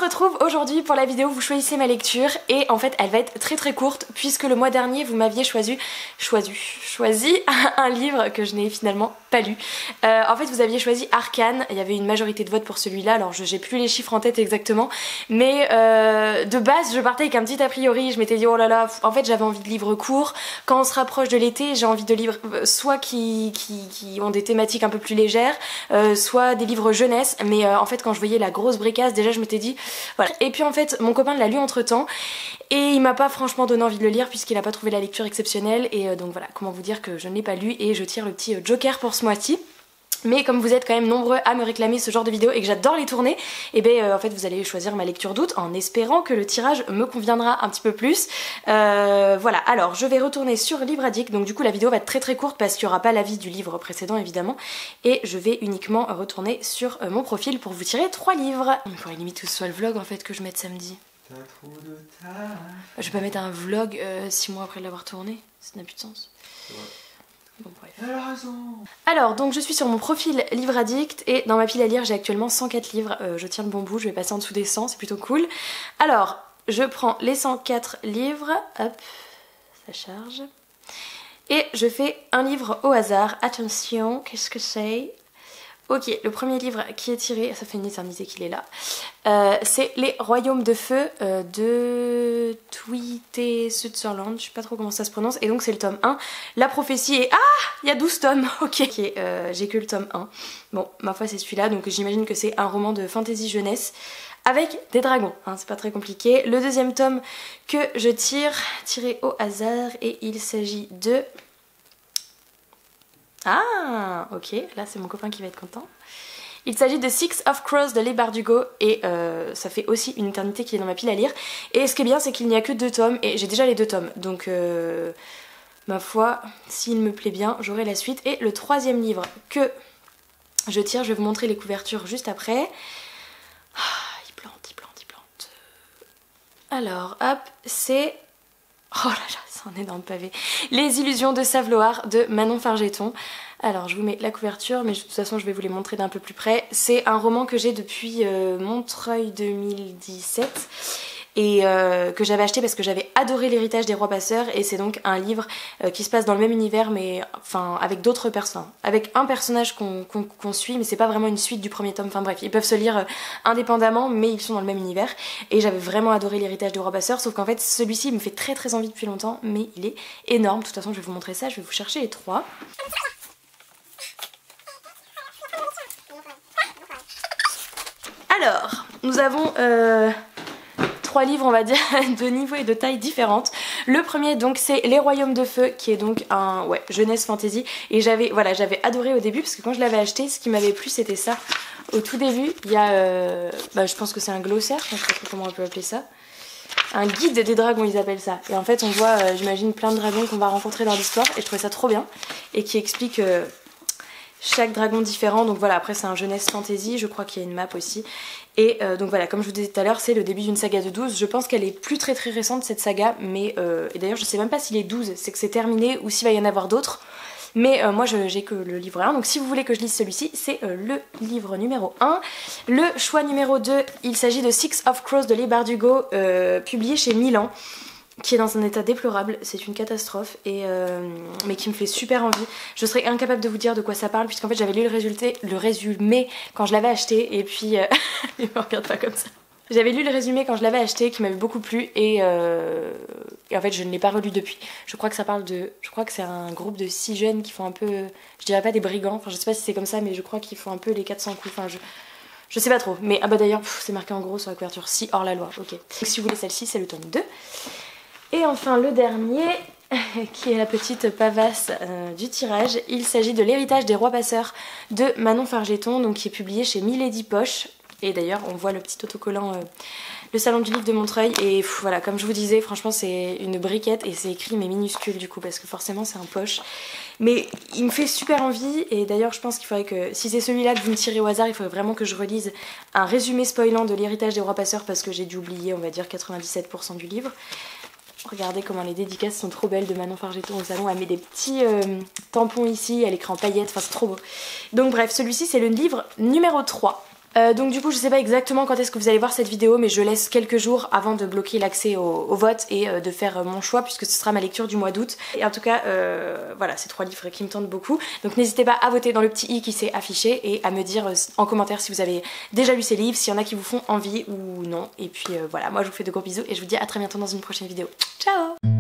retrouve aujourd'hui pour la vidéo où vous choisissez ma lecture et en fait elle va être très courte puisque le mois dernier vous m'aviez choisi un livre que je n'ai finalement pas lu. En fait vous aviez choisi Arcane, il y avait une majorité de votes pour celui-là, alors j'ai plus les chiffres en tête exactement, mais de base je partais avec un petit a priori, je m'étais dit oh là là, en fait j'avais envie de livres courts, quand on se rapproche de l'été j'ai envie de livres soit qui ont des thématiques un peu plus légères, soit des livres jeunesse, mais en fait quand je voyais la grosse bricasse déjà je m'étais dit voilà. Et puis en fait mon copain l'a lu entre temps et il m'a pas franchement donné envie de le lire puisqu'il a pas trouvé la lecture exceptionnelle et donc voilà, comment vous dire que je ne l'ai pas lu et je tire le petit joker pour ce mois-ci. Mais comme vous êtes quand même nombreux à me réclamer ce genre de vidéo et que j'adore les tourner, et en fait vous allez choisir ma lecture d'août en espérant que le tirage me conviendra un petit peu plus. Voilà, alors je vais retourner sur Libradic, donc du coup la vidéo va être très courte parce qu'il n'y aura pas l'avis du livre précédent évidemment, et je vais uniquement retourner sur mon profil pour vous tirer 3 livres. Il faudrait limite que ce soit le vlog en fait que je mette samedi. T'as trop de taf. Je vais pas mettre un vlog 6 mois après l'avoir tourné, ça n'a plus de sens. Ouais. Bon, bref. Elle a raison. Alors donc je suis sur mon profil Livre Addict et dans ma pile à lire j'ai actuellement 104 livres, je tiens le bon bout, je vais passer en dessous des 100, c'est plutôt cool. Alors je prends les 104 livres, hop, ça charge, et je fais un livre au hasard. Attention, qu'est-ce que c'est? Ok, le premier livre qui est tiré, ça fait une éternité qu'il est là, c'est Les Royaumes de Feu de Tweety Sutherland, je sais pas trop comment ça se prononce, et donc c'est le tome 1. La prophétie est... Ah, il y a 12 tomes, ok, j'ai que le tome 1. Bon, ma foi c'est celui-là, donc j'imagine que c'est un roman de fantasy jeunesse avec des dragons, hein, c'est pas très compliqué. Le deuxième tome que je tiré au hasard, et il s'agit de... Ah, ok, là c'est mon copain qui va être content. Il s'agit de Six of Crows de Leigh Bardugo et ça fait aussi une éternité qu'il est dans ma pile à lire. Et ce qui est bien c'est qu'il n'y a que 2 tomes et j'ai déjà les 2 tomes. Donc ma foi, s'il me plaît bien, j'aurai la suite. Et le troisième livre que je tire, je vais vous montrer les couvertures juste après. Ah, il plante. Alors hop, c'est... Oh là là, c'est un énorme pavé. Les Illusions de Savloar de Manon Fargeton. Alors je vous mets la couverture, mais de toute façon je vais vous les montrer d'un peu plus près. C'est un roman que j'ai depuis Montreuil 2017 et que j'avais acheté parce que j'avais adoré L'Héritage des Rois Passeurs, et c'est donc un livre qui se passe dans le même univers mais enfin avec d'autres personnes, avec un personnage qu'on suit, mais c'est pas vraiment une suite du premier tome, enfin bref, ils peuvent se lire indépendamment mais ils sont dans le même univers, et j'avais vraiment adoré L'Héritage des Rois Passeurs, sauf qu'en fait celui-ci me fait très envie depuis longtemps, mais il est énorme. De toute façon je vais vous montrer ça, je vais vous chercher les 3. Alors, nous avons 3 livres on va dire de niveau et de taille différentes. Le premier donc c'est Les Royaumes de Feu qui est donc un jeunesse fantasy, et j'avais adoré au début parce que quand je l'avais acheté ce qui m'avait plu c'était ça. Au tout début il y a je pense que c'est un glossaire, je sais pas trop comment on peut appeler ça. Un guide des dragons ils appellent ça, et en fait on voit j'imagine plein de dragons qu'on va rencontrer dans l'histoire et je trouvais ça trop bien, et qui explique chaque dragon différent. Donc voilà, après c'est un jeunesse fantasy, je crois qu'il y a une map aussi. Et donc voilà, comme je vous disais tout à l'heure, c'est le début d'une saga de 12. Je pense qu'elle est plus très récente cette saga, mais et d'ailleurs je sais même pas s'il est 12, c'est que c'est terminé ou s'il va y en avoir d'autres. Mais moi j'ai que le livre 1, donc si vous voulez que je lise celui-ci, c'est le livre numéro 1. Le choix numéro 2, il s'agit de Six of Crows de Leigh Bardugo, publié chez Milan, qui est dans un état déplorable, c'est une catastrophe, et mais qui me fait super envie. Je serais incapable de vous dire de quoi ça parle puisqu'en fait j'avais lu le résumé quand je l'avais acheté, et puis il me regarde pas comme ça. J'avais lu le résumé quand je l'avais acheté qui m'avait beaucoup plu, et en fait je ne l'ai pas relu depuis. Je crois que ça parle de... Je crois que c'est un groupe de 6 jeunes qui font un peu... Je dirais pas des brigands, enfin je sais pas si c'est comme ça, mais je crois qu'ils font un peu les 400 coups, enfin je sais pas trop. Mais ah bah d'ailleurs c'est marqué en gros sur la couverture, si hors la loi, ok. Donc si vous voulez celle-ci c'est le tome 2. Et enfin le dernier, qui est la petite pavasse du tirage, il s'agit de L'Héritage des Rois Passeurs de Manon Fargeton, donc qui est publié chez Milady Poche. Et d'ailleurs on voit le petit autocollant, le salon du livre de Montreuil, et voilà, comme je vous disais, franchement c'est une briquette, et c'est écrit mais minuscule du coup parce que forcément c'est un poche. Mais il me fait super envie, et d'ailleurs je pense qu'il faudrait que, si c'est celui-là que vous me tirez au hasard, il faudrait vraiment que je relise un résumé spoilant de L'Héritage des Rois Passeurs parce que j'ai dû oublier on va dire 97% du livre. Regardez comment les dédicaces sont trop belles de Manon Fargeton au salon. Elle met des petits tampons ici, elle écrit en paillettes, enfin c'est trop beau. Donc bref, celui-ci c'est le livre numéro 3. Donc du coup je sais pas exactement quand est-ce que vous allez voir cette vidéo, mais je laisse quelques jours avant de bloquer l'accès au vote et de faire mon choix, puisque ce sera ma lecture du mois d'août. Et en tout cas voilà, c'est 3 livres qui me tentent beaucoup, donc n'hésitez pas à voter dans le petit i qui s'est affiché et à me dire en commentaire si vous avez déjà lu ces livres, s'il y en a qui vous font envie ou non. Et puis voilà, moi je vous fais de gros bisous et je vous dis à très bientôt dans une prochaine vidéo. Ciao.